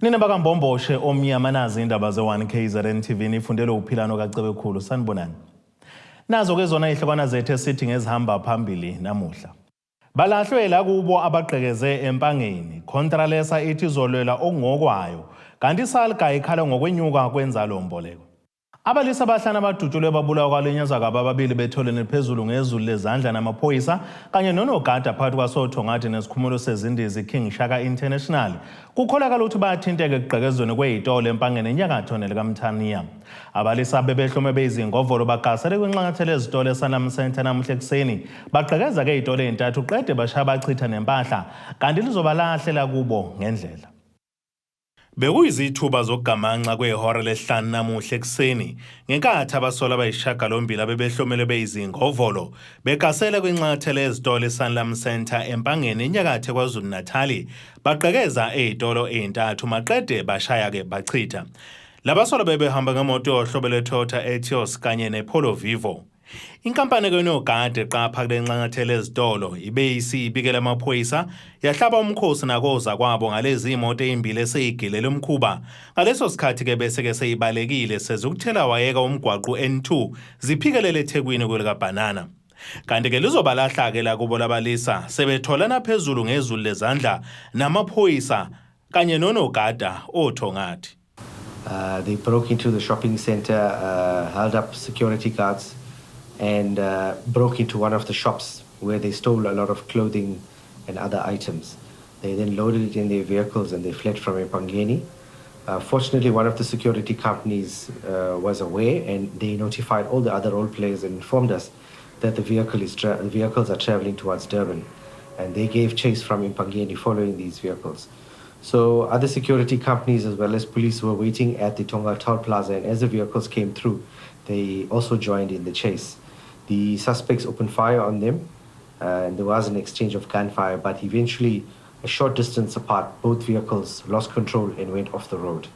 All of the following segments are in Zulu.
Nina bakambomboshe omnyamanazi indaba ze-1KZNTV ifundele uphilano kaCebekhulu sanibonani. Nazo ke zona ihlokwana zethu esithi ngezihamba phambili namuhla. Balahlwe Elakubo Abagqekeze Empangeni.I-Contralesa ithi izolwela okungokwayo kanti isalga ikhala ngokwenyuka kwenzalo mboleko. Abalisa abahlanu abadutshulwe babulawa kwalenyazakaba ababili betholene phezulu ngezulu lezandla namaphoyisa kanye nonogada phakathi kwasothongathi nesikhumulo sezindizi King Shaka International kukholakala ukuthi bayathinteka ekugqekezweni kweyitolo Empangeni enyakatho nelikaMthaniya. Abalisa bebehlome beyizingovolo bagasele kwinxangathelo ezitolo eSanlam Center namuhla ekuseni bagqekeza ke izitolo ezintathu qede bashaya bachitha nempahla kanti lizobalahlela kubo ngendlela. Bekuyizithuba zokugamanxa kwehora lesihlanu namuhla ekuseni ngenkathi abasola bayishagalombili bebehlomele beyizingovolo begasele kwinxangathelo ezitolo eSanlam Center Empangeni enyakatho kwaZulu Natali bagqekeza izitolo ezintathu maqede bashaya ke bachitha. Labasola bebehamba ngemoto yohlobo leToyota Etios kanye nePolo Vivo. Inkampani kwenogada eqapha kule nxangathelo ezitolo ibeyisibikela amaphoyisa yahlaba umkhosi nakoza kwabo ngalezi imoto ezimbili eseyigilele umkhuba ngaleso sikhathi ke bese ke seyibalekile sezukuthela wayeka umgwaqo N2 ziphikelele eThekwini kwelika Banana. Kanti ke lizobalahla ke la kubo labalisa sebetholana phezulu ngezulu lezandla namaphoyisa kanye nonogada othongathi. They broke into the shopping center, held up security guards and broke into one of the shops where they stole a lot of clothing and other items. They then loaded it in their vehicles and they fled from Empangeni. Fortunately, one of the security companies was aware and they notified all the other role players and informed us that the vehicles are traveling towards Durban, and they gave chase from Empangeni following these vehicles. So other security companies as well as police were waiting at the Tonga Toll Plaza, and as the vehicles came through, they also joined in the chase. The suspects opened fire on them, and there was an exchange of gunfire, but eventually, a short distance apart, both vehicles lost control and went off the road.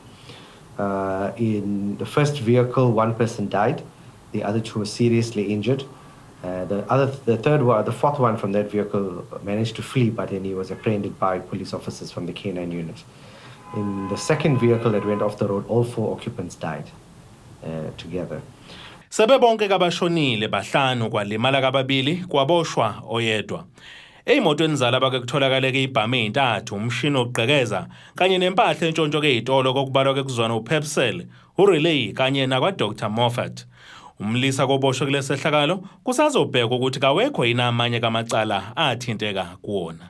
In the first vehicle, one person died, the other two were seriously injured. The fourth one from that vehicle managed to flee, but then he was apprehended by police officers from the K9 unit. In the second vehicle that went off the road, all four occupants died together. Sebebonke kabashonile bahlanu kwalimala kababili kwaboshwa oyedwa. Eyimotweni zala bake kutholakala ke ibhame ezintathu umshini ogqekeza kanye nempahla entshontsho ke izitolo kokubalwa ke kuzwana uPepsel, uRelay kanye nakwa Dr Moffat. Umlisa koboshwe kulesehlakalo kusazobheka ukuthi kawekho yina amanye kamacala athinteka kuona.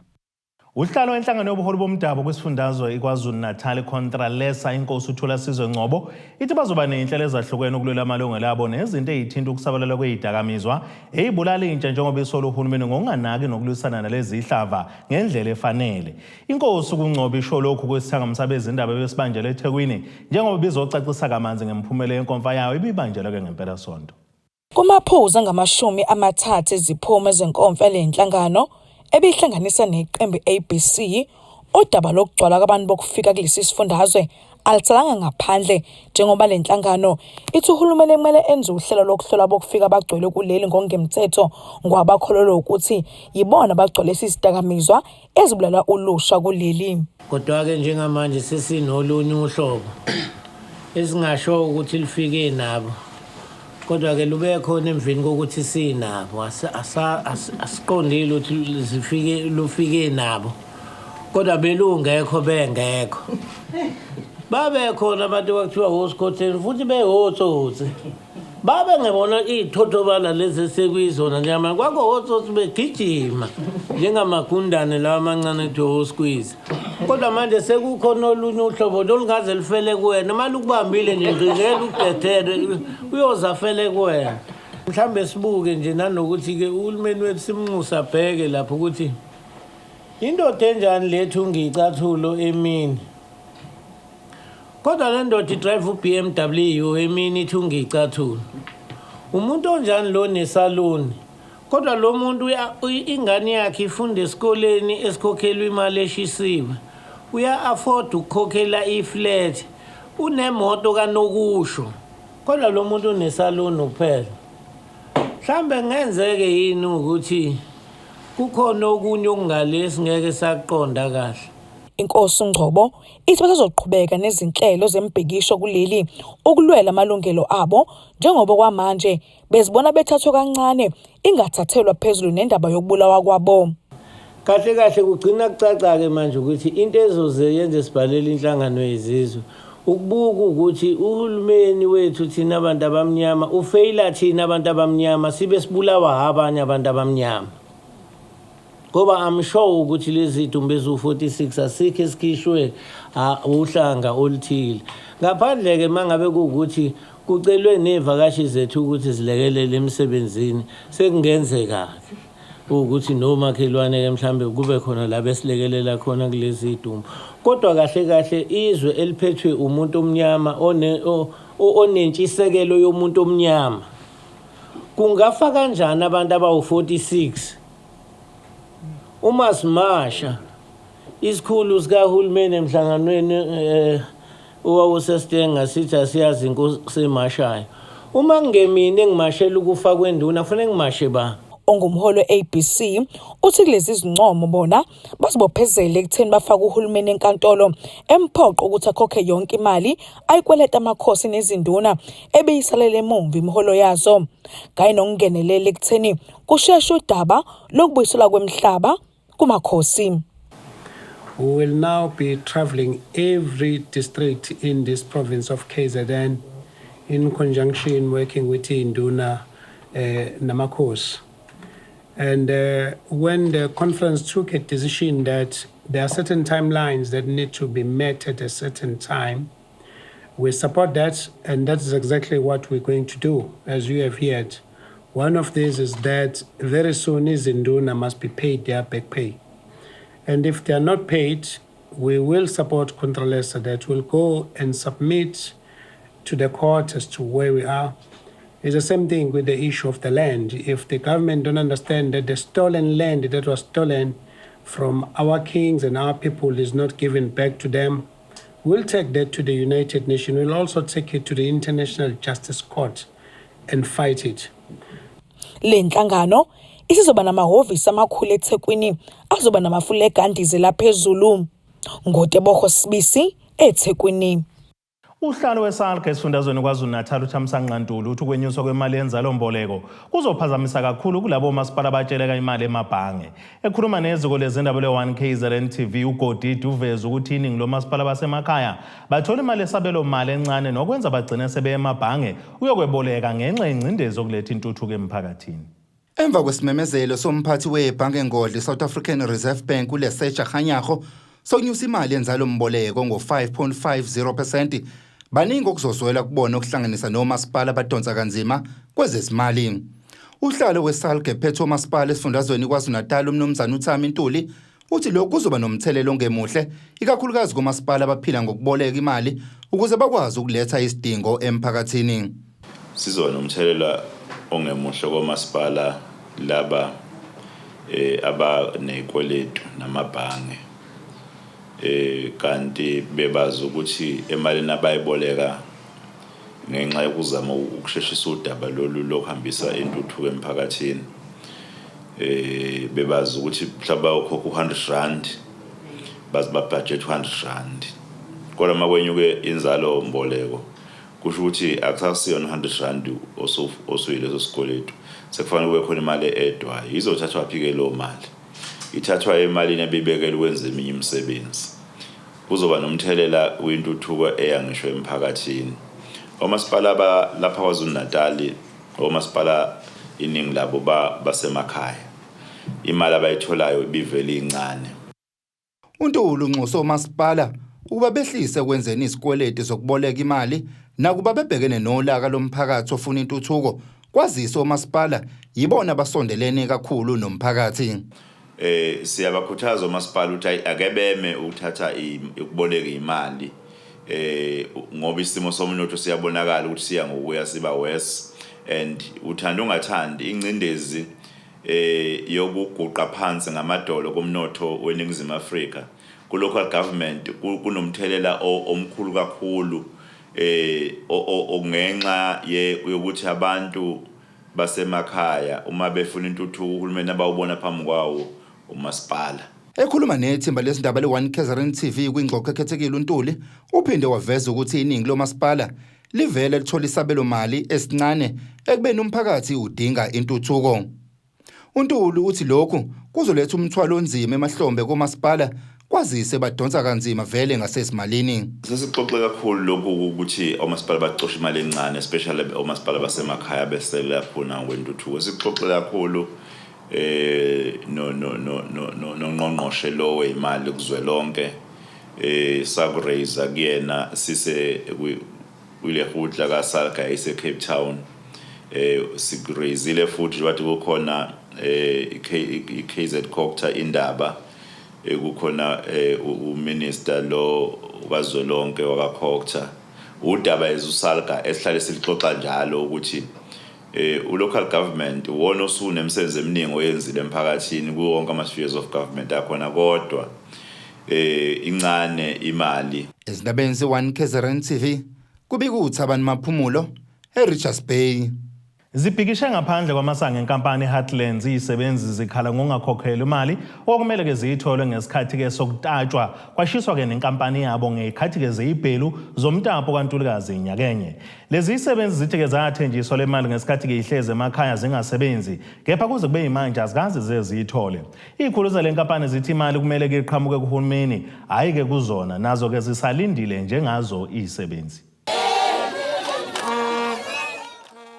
Uhlalo wenhlangano yobuholi bomdabu kwesifundazwe iKwaZulu Natal I-Contralesa inkosi uThula Sizwe Ngcobo ithi bazoba nezinhlelo ezahlukene ukulwela amalungelo abo nezinto ezithinta ukusabalala kwezidakamizwa ezibulala intsha njengoba isola uhulumeni ngokunganaki nokulwisana nalezi ihlava ngendlela efanele. Inkosi uNgcobo isho lokhu kwesithangamisa bezindaba besibanjela eThekwini njengoba bizocacisa kamanzi ngemiphumela yenkomfa yayo ibibanjelwa ke ngempela sonto. Kumaphuzu angama-30 eziphumo zenkomfa lenhlangano ebihlanganisa neqembu ABC, udaba lokugcwala kwabantu bokufika kulesi sifundazwe alitsalanga ngaphandle njengoba lenhlangano ithi uhulumeni kumele enze uhlelo lokuhlola bokufika abagcwele kuleli ngokungemthetho ngwabakholelwa ukuthi yibona abagcwele isidakamizwa ezibulala ulusha kuleli. Kodwa ke njengamanje sesinolunye uhlobo esingasho ukuthi lifike nabo. Kodwa ke lube khona emveni kokuthi sinabo asiqondile ukuthi lufike nabo. Kodwa belungekho bengekho. Babe khona abantu bakuthiwa hosikhotheni futhi behotsotsi. Babe ngebona ithotobala lezi sekuyizona nyama kwakho hotsotsi begijima njengamagundane lawa amancane ethi hosquiz. Kodwa manje sekukhona olunye uhlobo olungaze lifele kuwena manje ukubambile nje ngizela ukudedele uyozafele kuwena. Mhlambe sibuke nje nanokuthi ke uhulumeni wethu simnxusa bheke lapho ukuthi indoda enjani lethu ngicathulo emini. Kodwa le ndoda idrive uBMW emini ithi ungicathulo. Umuntu onjani lo nesaloni. Kodwa lo muntu ingane yakhe ifunda esikoleni esikhokhelwa imali eshisiwe. Uya afford ukukhokhela iflat. Unemoto kanokusho. Kodwa lo muntu unesaloni kuphela. Mhlambe ngenzeke yini ukuthi kukhona okunye okungalesi ngeke saqonda kahle. Inkosi uNgcobo ithi bazoqhubeka nezinhlelo zembhekisho kuleli ukulwela amalungelo abo njengoba kwamanje bezibona bethathwa kancane ingathathelwa phezulu nendaba yokubulawa kwabo. Kahle kahle kugcina kucaca ke manje ukuthi into ezoze yenze sibhalele inhlangano yezizwe ukubuka ukuthi uhulumeni wethu thina abantu abamnyama ufeyila thina abantu abamnyama sibe sibulawa abanye abantu abamnyama. Ngoba I'm sure ukuthi lezi idumbu ezu46 asikho esikhishwe uhlanga oluthile. Ngaphandle ke mangabe kuukuthi kucelwe nevakashi zethu ukuthi zilekelele emsebenzini sekungenzeka ukuthi nomakhelwane ke mhlambe kube khona la besilekelela khona kulezi idumbu. Kodwa kahle kahle izwe eliphethwe umuntu omnyama onentshisekelo yomuntu omnyama. Kungafa kanjani abantu abawu46? Uma simasha isikhulu sikahulumeni emhlanganweni owawuseStenga sithi asiyazi inkosi emashayo. Uma ngemini engimashela ukufa kwenduna kufanele ngimashe ba. Ongumholo ABC uthi kulezi zincomo bona bazibophezele ekutheni bafaka uhulumeni enkantolo emphoqo ukuthi akhokhe yonke imali ayikweleta amakhosi nezinduna ebeyisalele emumva imiholo yazo kanye nokungenelela ekutheni kusheshe udaba lokubuyisela kwemhlaba kumakhosi. We will now be traveling every district in this province of KZN in conjunction working with Induna Namakos. And when the conference took a decision that there are certain timelines that need to be met at a certain time, we support that, and that's exactly what we're going to do, as you have heard. One of these is that very soon Induna must be paid their back pay. And if they are not paid, we will support Contralesa that will go and submit to the court as to where we are. It's the same thing with the issue of the land. If the government don't understand that the stolen land that was stolen from our kings and our people is not given back to them, we'll take that to the United Nations. We'll also take it to the International Justice Court and fight it. Le nhlangano isizoba namahhovisi amakhulu eThekwini azoba namafulegi andizela phezulu. Ngotebogo Sibisi eThekwini. Uhlalo weSalga esifundazweni KwaZulu-Natal uThamsanqa Ntuli uthi ukwenyuswa kwemali yenzalo mboleko kuzophazamisa kakhulu kulabo masipala abatsheleka imali emabhange. Ekhuluma neziko lezindaba le-1KZNTV uGodidi uveza ukuthi iningi lomasipala basemakhaya bathola imali esabelo mali encane nokwenza bagcine sebe emabhange uyokweboleka ngenxa yencindezi okuletha intuthuko emphakathini. Emva kwesimemezelo somphathi webhange ngodli South African Reserve Bank uLeseja Kganyago sonyusa imali yenzalo mboleko ngo-5.50%. Baningi okuzozwela kubona okuhlanganisa nomasipala abadonsa kanzima kwezezimali. Uhlalo weSalga ephethe omasipala esifundazweni KwaZulu-Natal umnumzana uThami Ntuli uthi lokhu kuzoba nomthelelo ongemuhle ikakhulukazi kumasipala abaphila ngokuboleka imali ukuze bakwazi ukuletha isidingo emphakathini. Sizoba nomthelela ongemuhle kwamasipala laba abanezikweletu namabhange. Kanti bebazi ukuthi emalini abayiboleka ngenxa yokuzama ukusheshisa udaba lolu lokuhambisa intuthuko emphakathini. Bebazi ukuthi mhlawumbe ukhokha R100 bazi babudget R100. Kodwa makwenyuke inzalo mboleko kusho ukuthi akusasiyona R100 osoyileso sikweletu. Sekufanele kube khona imali edwayo izothathwa phike lo mali. Ithathwa emalini ebibekele ukwenza eminye imisebenzi. Kuzoba nomthelela wentuthuko eyangisho emphakathini. Omasipala lapha KwaZulu-Natal, omasipala iningi labo basemakhaya. Imali abayitholayo ibivele incane. uNtuli unxusa omasipala ukuba behlise kwenzeni izikweleti zokuboleka imali nakuba bebhekene nolaka lomphakathi ofuna intuthuko kwazisa omasipala yibona basondelene kakhulu nomphakathi. Siyabakhuthaza omasipala ukuthi akebeme ukuthatha ukuboleka imali ngoba isimo somnotho siyabonakala ukuthi siya ngokuya siba worse and uthanda ungathandi incindezi yokuguqa phansi ngamadolo komnotho weNingizimu Afrika ku local government kunomthelela omkhulu kakhulu ongenxa yokuthi abantu basemakhaya uma befuna intuthuko uhulumeni abawubona phambi kwawo umasipala. Ekhuluma nethimba lesindaba le-1KZNTV kwingxoxo ekhethekile uNtuli uphinde waveza ukuthi iningi lomasipala livele lithola isabelo mali esincane ekubeni umphakathi udinga intuthuko. uNtuli uthi lokhu kuzoletha umthwalo onzima emahlombe komasipala kwazise badonsa kanzima vele ngasesimalini. Sesixoxe kakhulu lokhu ukuthi omasipala bacosha imali encane, especially omasipala basemakhaya besela khona ngwentuthuko. Sixoxe kakhulu nongqongqoshe lo wemali kuzwelonke sakuraise kuyena sise kule hudla kaSalga ese Cape Town sikuraisile futhi wathi kukhona iKZ Copter indaba kukhona uminister lo kazwelonke wakaCopter udaba ezuSalga esihlale silixoxa njalo ukuthi local government wona osunemsebenzi eminingi oyenzile emphakathini kuwo wonke ama-spheres of government akhona kodwa incane imali. Ezindabeni ze-1KZNTV kubika uThabani Maphumulo eRichards Bay. Zibhikishe ngaphandle kwamasango enkampani Heartlands izisebenzi zikhala ngongakhokhela imali okumele ke ziyithole ngesikhathi ke sokutatshwa kwashiswa ke nenkampani yabo ngekhathi ke zeyibhelu zomtapo kaNtulikazi inyakenye. Lezi izisebenzi zithi ke zathenjiswa le mali ngesikhathi ke ihleze emakhaya zingasebenzi kepha kuze kube imanje azikaze zeziyithole. Izikhulu zale nkampani zithi imali kumele ke iqhamuke kuhulumeni hayi ke kuzona nazo ke zisalindile njengazo izisebenzi.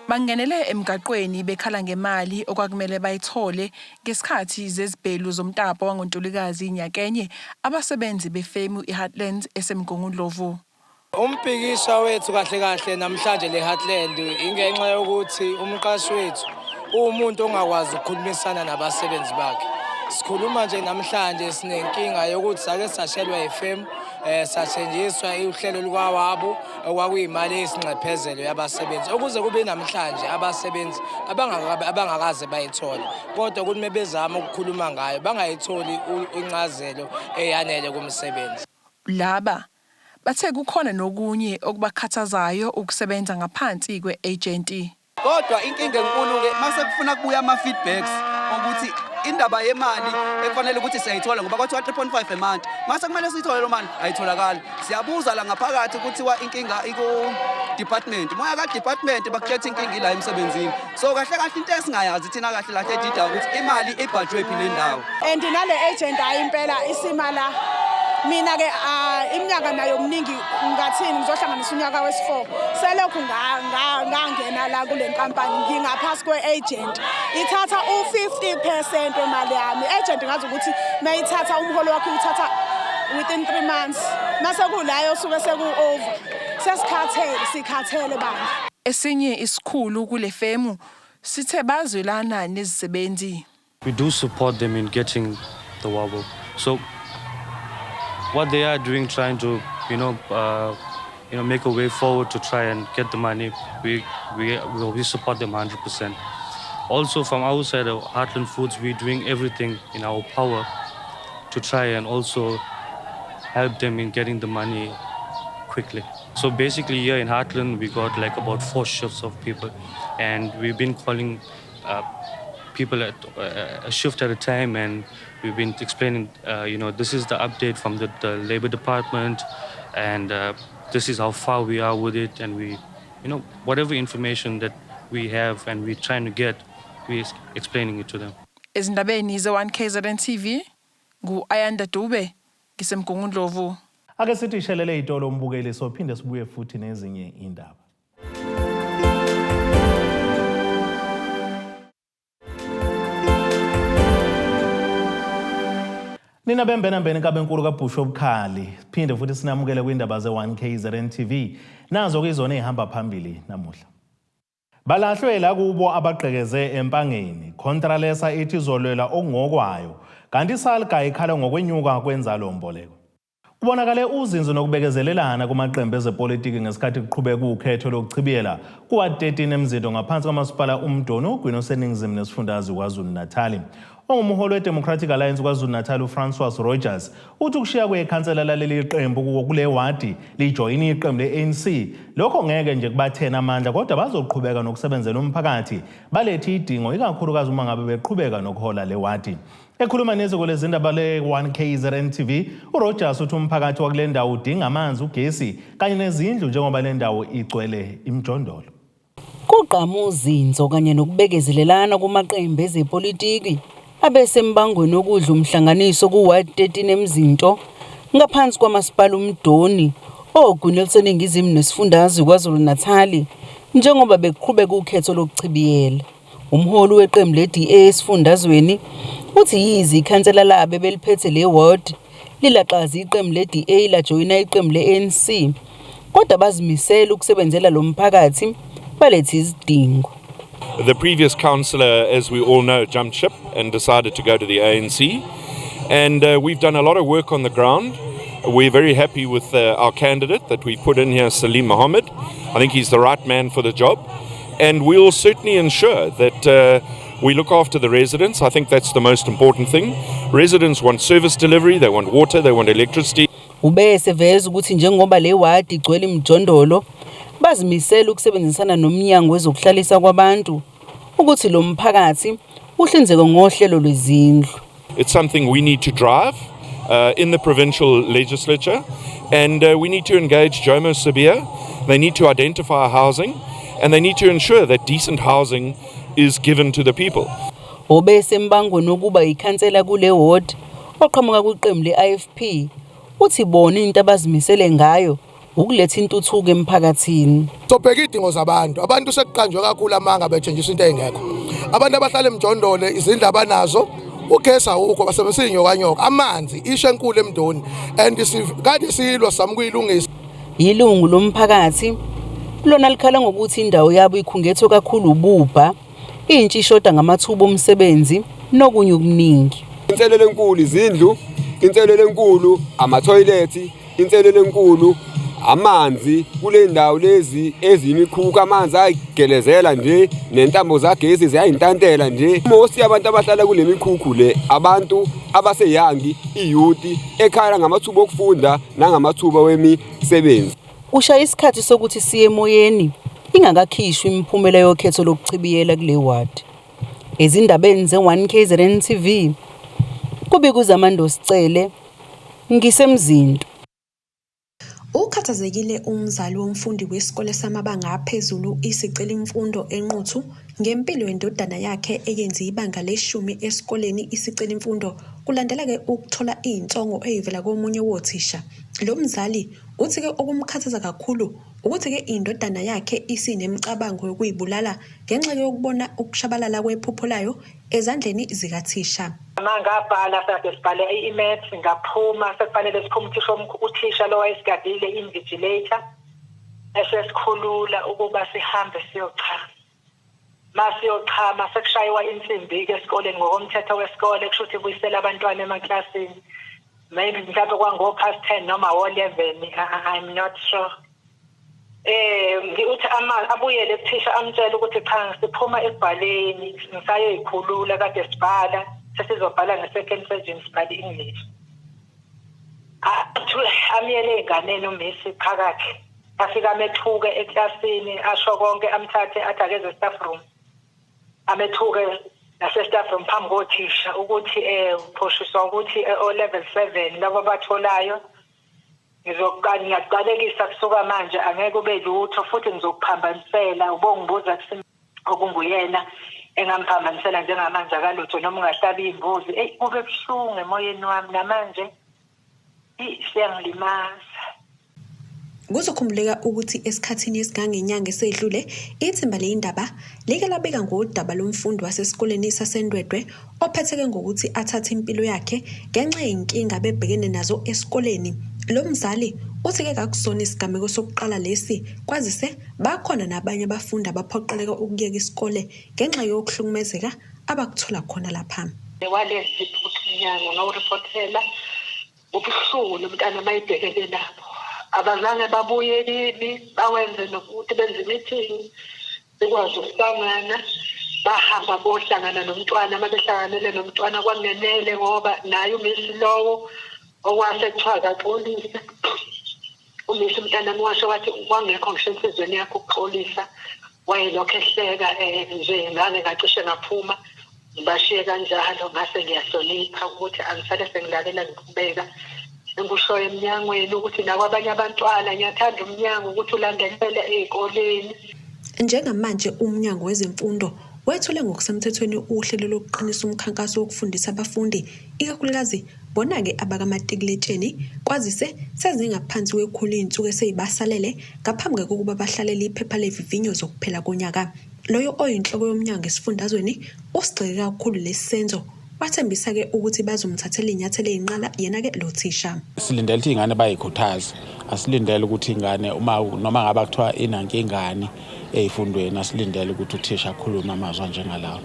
Bangenele emgaqweni bekhala ngemali okwakumele bayithole ngesikhathi zezibhelu zomtapo wangoNtulikazi inyakenye abasebenzi befemu iHeartlands esemgungundlovu. Umbhikisho wethu kahle namhlanje leHeartland ingenxa yokuthi umqashi wethu umuntu ongakwazi ukukhulumisana nabasebenzi bakhe. Sikhuluma nje namhlanje sinenkinga yokuthi sake sashelwa ifemu sathenjiswa uhlelo lukaWabo okwakuyimali esinxephezelo yabasebenzi ukuze kube namhlanje abasebenzi abangakaze bayithole kodwa ukuthi mebezama ukukhuluma ngayo bangayitholi incazelo eyanele kumsebenzi. Laba bathe kukhona nokunye okubakhathazayo ukusebenza ngaphansi kweagenti. Kodwa inkinga enkulu ke mase kufuna kubuya ama-feedbacks ukuthi indaba yemali efanele ukuthi siyayithola ngoba kwathiwa 3.5 emonth mase kumele siyithole lo mali ayitholakali. Siyabuza la ngaphakathi kuthiwa inkinga department moya ka-department bakukhetha inkinga ila emsebenzini so kahle into esingayazi thina kahle lahle edida ukuthi imali ibhajwe phi le ndawo and nale agent ayimpela isimala. Mina ke iminyaka nayo mningi ngathini ngizohlanganisa unyaka wesi4 selokhu ngangena la kule nkampani ngingaphasi kweagent ithatha u50% wemali yami. Agent ngazi ukuthi mayithatha umholo wakhe uthatha within 3 months mase kulayo suke seku-over sikhathele bandla. Esinye isikhulu kule femu sithe bazwelana nezisebenzi. We do support them in getting the wobble. So what they are doing, trying to, make a way forward to try and get the money, we support them 100%. Also, from our side of Heartland Foods, we're doing everything in our power to try and also help them in getting the money quickly. So basically, here in Heartland, we got like about 4 shifts of people, and we've been calling people at a shift at a time, and we've been explaining, this is the update from the Labor Department, and this is how far we are with it, and we, whatever information that we have and we're trying to get, we're explaining it to them. Ezindabeni ze-1KZNTV, ngu-Ayanda Dube, ngisemgungundlovu. Ake sithi shelele itolo umbukeli sophinde sibuye futhi nezinye indaba. Nina bembeni kabenkulu kaBhusho Bukhali phinde futhi sinamukele kwindaba ze-1KZNTV nazo kuyizona ehamba phambili namuhla. Balahlwe Elakubo Abagqekeze Empangeni.I-Contralesa ithi izolwela okungokwayo kanti iSalga ikhala ngokwenyuka kwenzalo mboleko. Kubonakale uzinzo nokubekezelelana kumaqembu ezepolitiki ngesikhathi kuqhubeka ukhetho lokuchibiyela kuwa-13 emzindo ngaphansi kwamasipala uMdono ugwini oseningizimu nesifundazwe KwaZulu-Natal. Ongumholi weDemocratic Alliance KwaZulu-Natal uFrancois Rogers uthi ukushiya kwekhansela laleli qembu kule wadi lijoyina iqembu le-ANC lokho ngeke nje kubathena amandla kodwa bazoqhubeka nokusebenzela umphakathi balethi idingo ikakhulukazi uma ngabe beqhubeka nokuhola le wadi. Ekhuluma neziko lezindaba le-1KZNTV, uRogers uthi umphakathi wakule ndawo udinga amanzi, ugesi kanye nezindlu njengoba le ndawo igcwele imjondolo. Kuqhamuka uzinzo kanye nokubekezelelana kumaqembu ezepolitiki abesembangweni okudla umhlanganiso kuward 13 eMzinto ngaphansi kwamasipala uMdoni ogunyaliswe eNingizimu nesifundazwe KwaZulu-Natal njengoba beqhubeka ukhetho lokuchibiyela. Umholi weqembu le-DA esifundazweni uthi yizi ikhansela labe beliphethe le ward lilaqaza iqembu le-DA lajoyina iqembu le-ANC kodwa bazimisela ukusebenzela lo mphakathi balethe izidingo. The previous councillor, as we all know, jumped ship and decided to go to the ANC. And we've done a lot of work on the ground. We're very happy with our candidate that we put in here, Salim Mohammed. I think he's the right man for the job. And we'll certainly ensure that we look after the residents. I think that's the most important thing. Residents want service delivery, they want water, they want electricity. Ubese veza ukuthi njengoba le ward igcwele imjondolo bazimisela ukusebenzisana nomnyango wezokuhlalisa kwabantu ukuthi lo mphakathi uhlinzeke ngohlelo lwezindlu. It's something we need to drive in the provincial legislature, and we need to engage Jomo Sabia. They need to identify housing, and they need to ensure that decent housing is given to the people. Obese mbangweni ukuba ikhansela kule ward oqhamuka kwiqembu le-IFP uthi bona into abazimisele ngayo ukuletha intuthuko emphakathini. Sobheka idingo zabantu. Abantu sekuqanjwe kakhulu amanga bethenjiswa into engekho. Abantu abahlala emjondolo izindlu abanazo, ugesi awukho, basebenzisa inyokanyoka, amanzi ishe enkulu eMdoni and kade silwa samukuyilungisa. Yilungu lomphakathi lona likhala ngokuthi indawo yabo ikhungethwe kakhulu ububha, intshi ishoda ngamathuba omsebenzi nokunye okuningi. Inselelo enkulu izindlu, inselelo enkulu ama-toilet, inselelo enkulu amanzi kule ndawo lezi ezimikhukhu amanzi ayigelezela nje nentambo zagesi ziyayintantela nje. Most abantu abahlala kule mikhukhu le abantu abaseyangi iyuti ekhaya ngamathuba okufunda nangamathuba wemisebenzi. Kushaya isikhathi sokuthi siye emoyeni ingakakhishwa imiphumela yokhetho lokuchibiyela kule ward. Ezindabeni ze-1KZNTV kubika uZamando Sicele ngisemzinto. Ukhathazekile umzali womfundi wesikole samabanga aphezulu isicela imfundo enquthu ngempilo yendodana yakhe eyenza ibanga le-10 esikoleni isicela imfundo kulandela ke ukuthola insongo eyivela komunye wothisha. Lo mzali uthi ke okumkhathaza kakhulu ukuthi ke indodana yakhe isinemcabango yokuyibulala ngenxa yokubona ukushabalala kwephupho layo ezandleni zikathisha. Ngabhala sakhe sibhale i-email ngaphuma sekufanele siphume uthisha lo wayesigadile invigilator esesikhulula ukuba sihambe siyochama. Masiyochama sekushayiwa insimbi ke esikoleni ngokomthetho wesikole kusho ukuthi buyisela abantwana emaklasini. Maybe mhlawumbe kwango past 10 noma 11 I'm not sure. Ngiuthi abuyele uthisha amtshela ukuthi cha siphuma ekubhaleni ngisayoyikhulula kade sibhala sesizobhala nge-second surgeon sibhala English. Amyele enganeni uMisi phakathi afika amethuke eklasini asho konke amthathe athi akeze staff room amethuke nase-staff room phambi kothisha ukuthi uphoshiswa ukuthi o level 7 labo abatholayo ngiyaqalekisa kusuka manje angeke ube lutho futhi ngizokuphambanisela ubongibuza okunguyena engamphambanisela njengamanje akalutho noma ungahlabi imbuzi kube buhlungu emoyeni wami namanje siyangilimaza. Kuzokhumbuleka ukuthi esikhathini esigangenyanga esedlule ithimba leindaba like labeka ngodaba lomfundi wasesikoleni saseNdwedwe ophetheke ngokuthi athathe impilo yakhe ngenxa yenkinga bebhekene nazo esikoleni. Lo mzali uthi ke kakusona isigameko sokuqala lesi kwazise bakhona nabanye abafundi abaphoqeleka ukuyeka isikole ngenxa yokuhlukumezeka abakuthola khona lapha. Walesi iphuthunyana ngawureportela ubuhlungu nomntana mayibhekene nabo. Abazange babuye kimi bawenze nokuthi benze meeting sikwazi ukuhlangana bahamba bohlangana nomntwana mabehlanganele nomntwana kwangenele ngoba naye umisi lowo owasethiwa kaxolisa umisi umntana mwasho wathi kwangekho ngisho insizweni yakho ukuxolisa wayelokho ehleka nje ngane ngacishe ngaphuma Ngibashiye kanjalo ngase ngiyahlonipha ukuthi angisale sengilalela ngiqhubeka enkushoyo emnyangweni ukuthi nakwabanye abantwana ngiyathanda umnyango ukuthi ulandelele ezikoleni. Njengamanje umnyango wezemfundo wethule ngokusemthethweni uhlelo lokuqinisa umkhankaso wokufundisa abafundi ikakhulukazi bona-ke abakamatikletsheni kwazise sezingaphansi kwekhulu iy'nsuku eseyibasalele ngaphambi kokuba bahlalele iphepha levivinyo zokuphela konyaka. Loyo oyinhloko yomnyango esifundazweni usigxeke kakhulu lesi senzo wathembisa-ke ukuthi bazomthathela iy'nyathelo ey'nqala yena-ke lo thisha. Silindele ukuthi iy'ngane bayikhuthaze, asilindele ukuthi ingane noma ngabe kuthiwa inankingane ey'fundweni, asilindele ukuthi uthisha akhulume amazwi njengalawo.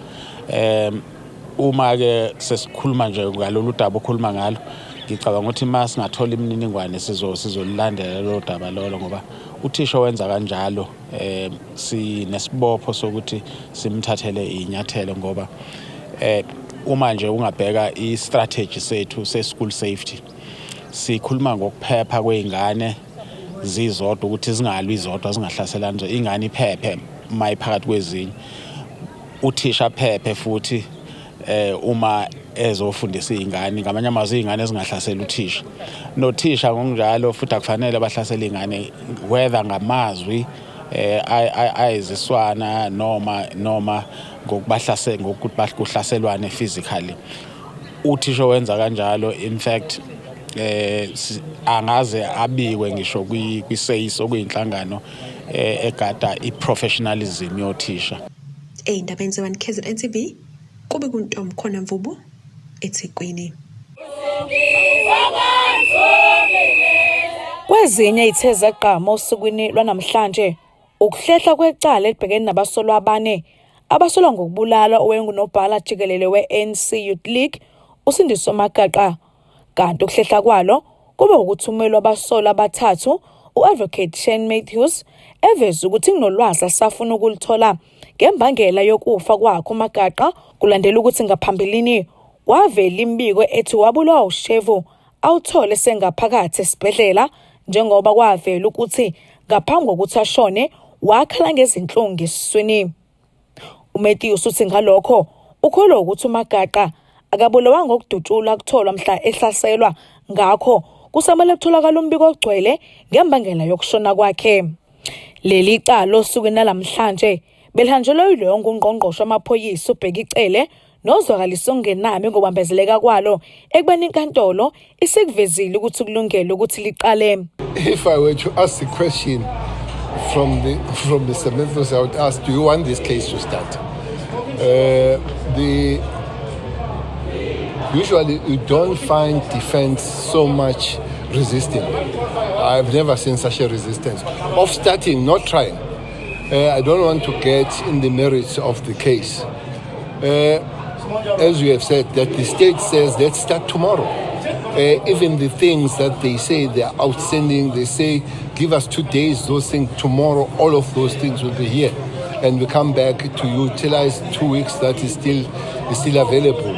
Uma-ke sesikhuluma nje ngalolu daba okhuluma ngalo, ngicabanga ukuthi uma singathola imininingwane sizolilandela lolo daba lolo, ngoba uthisha wenza kanjalo sinesibopho sokuthi simthathele iy'nyathelo, ngoba uma nje ungabheka i-strategy sethu se-school safety sikhuluma ngokuphepha kwey'ngane zizodwa ukuthi zingalwi izodwa zingahlaselani nje ingane iphephe mayiphakathi kwezinye, uthisha phephe futhi uma ezofundisa iy'ngane, ngamanye amazwi iy'ngane ezingahlasela uthisha. Nothisha ngokunjalo futhi akufanele bahlasele iy'ngane whether ngamazwi ayiziswana noma ngokuthi kuhlaselwane physically. Uthisha wenza kanjalo, in fact angaze abikwe ngisho kwiseyiso kuyinhlangano egada i-professionalism yothisha. Ey'ndabeni ze-1KZNTV kube kuntombi khona Mvubu eThekwini. Kwezinye ithe zagqama osukwini lwanamhlanje ukuhlehla kwecala elibhekene nabasolwa abane abasolwa ngokubulala owengunobhala jikelele we-ANC Youth League uSindiswa Magaqa, kanti ukuhlehla kwalo kube ukuthumelwa abasolwa abathathu u-Advocate Shane Matthews eveza ukuthi kunolwazi asafuna ukulithola ngembangela yokufa kwakhe uMagaqa, kulandela ukuthi ngaphambilini wavela imbiko ethi wabulawa ushevu awuthole sengaphakathi esibhedlela, njengoba kwavela ukuthi ngaphambi kokuthi ashone wakhala ngezinhlungu esiswini. uMatthews uthi ngalokho ukholwa ukuthi uMagaqa akabulawa ngokudutshulwa kutholwa mhla ehlaselwa, ngakho kusamele kutholakala umbiko ogcwele ngembangela yokushona kwakhe. Leli cala osukwini nalamhlanje belihanjelwe yiloyo ngungqongqoshe amaphoyisa uBhekicele nozwakalisa ungenami ngobambezeleka kwalo ekubeni inkantolo isekuvezile ukuthi kulungele ukuthi liqale. If I were to ask the question from the Semethos, I would ask, do you want this case to start? Usually you don't find defense so much resisting. I've never seen such a resistance of starting, not trying. I don't want to get in the merits of the case. As you have said, that the state says let's start tomorrow. Even the things that they say they are outstanding, they say give us 2 days, those things tomorrow, all of those things will be here. And we come back to utilize 2 weeks that is still available,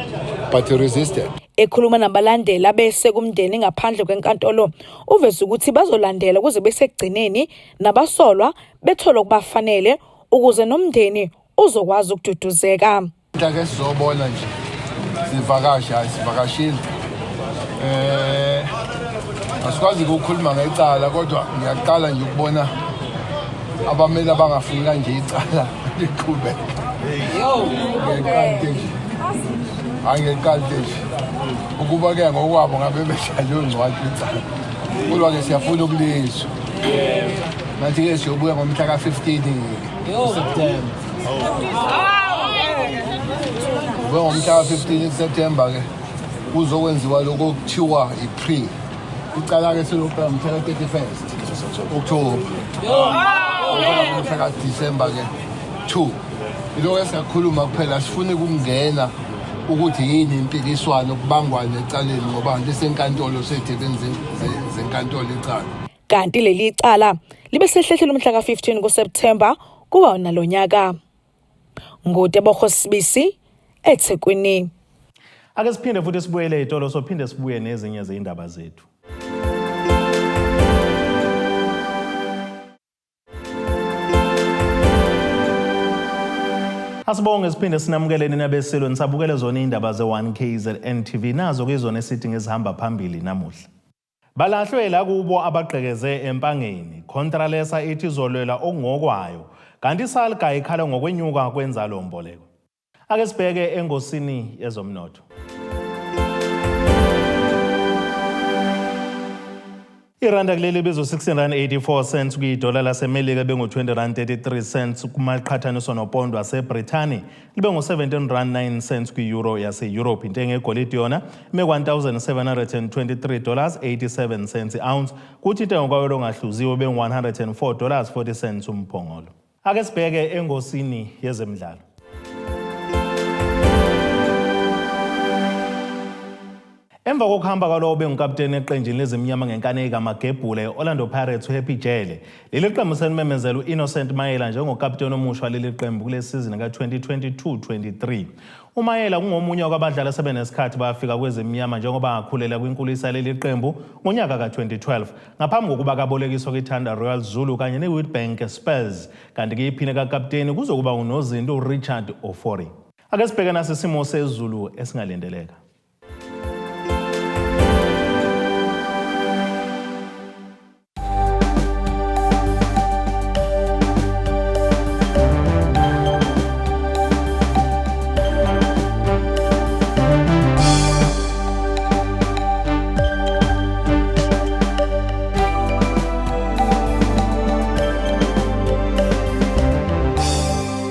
but resisted. Ekhuluma nabalandela bese kumndeni ngaphandle kwenkantolo uveza ukuthi bazolandela kuze besekugcineni nabasolwa bethola okubafanele ukuze nomndeni uzokwazi ukududuzeka. Ake sizobona nje sivakashile asikwazi ukukhuluma ngecala, kodwa ngiyaqala nje ukubona abameli abangafuni kanje icala liqhubeke. Angeqalite nje ukuba-ke ngokwabo ngabe bedlale ongcwadi icala, kodwa-ke siyafuna ukulizwa. Nathi-ke siyobuya ngomhla ka-15 September. Ube ngomhla ka-15 September-ke kuzokwenziwa lokho okuthiwa i-pre. Icala-ke siloqala ngomhla ka-31 October. Ngomhla ka-December-ke 2. Ilokho esiyakhuluma kuphela, sifune ukungena ukuthi yini impikiswano kubangwa necaleni ngoba lisenkantolo sey'thebeni zenkantolo icala. Kanti leli cala libe sehlehlela umhla ka-15 kuSeptember kuba nalonyaka. Ngotebogo Sibisi eThekwini. Ake siphinde futhi sibuyele ezitolo sophinde sibuye nezinye zeindaba zethu. Asibonge siphinde sinamukele nabesilweni sabukele zona indaba ze-1KZNTV nazo kuyizona esithi ngezihamba phambili namuhla. Balahlwe Elakubo Abagqekeze Empangeni.I-Contralesa ithi izolwela okungokwayo kanti isalga ikhala ngokwenyuka kwenzalo mboleko. Ake sibheke engosini yezomnotho. Iranda kuleli bizo 16.84 cents kuyidola laseMelika bengu 20.33 cents kumaqhathaniswa nopondo waseBrithani libe ngo 17.9 cents ku-euro yase-Europe. Intengo yegolide yona ime $1,723.87 cents i-ounce kuthi intengo kawelo ngahluziwe bengu $104.40 cents umphongolo. Ake sibheke engosini yezemidlalo. Emva kokuhamba kwalowo bengukapteni eqenjini lezimnyama ngenkaneka Magebhule Orlando Pirates uHappy Jele, leli qembu senimemezela uInnocent Mayela njengokapteni omusha leli qembu kule season ka-2022-23. uMayela kungomunye wabadlali asebenesikhathi bayafika kwezimnyama njengoba ngakhulela kwinkulisa leli qembu ngonyaka ka-2012 ngaphambi kokuba kabolekiswa kwiThanda Royal Zulu kanye neWitbank Spurs, kanti-ke iphine kakapteni kuzokuba unozinto uRichard Ofori. Ake sibheke nasisimo sezulu esingalindeleka.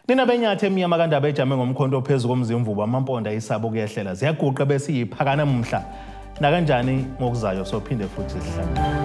Nina benyathe emnyama kandaba ejame ngomkhonto ophezu komzimvubu amamponda isabo kuyehlela ziyaguqa bese yiphakana mhla nakanjani ngokuzayo sophinde futhi sihlangane.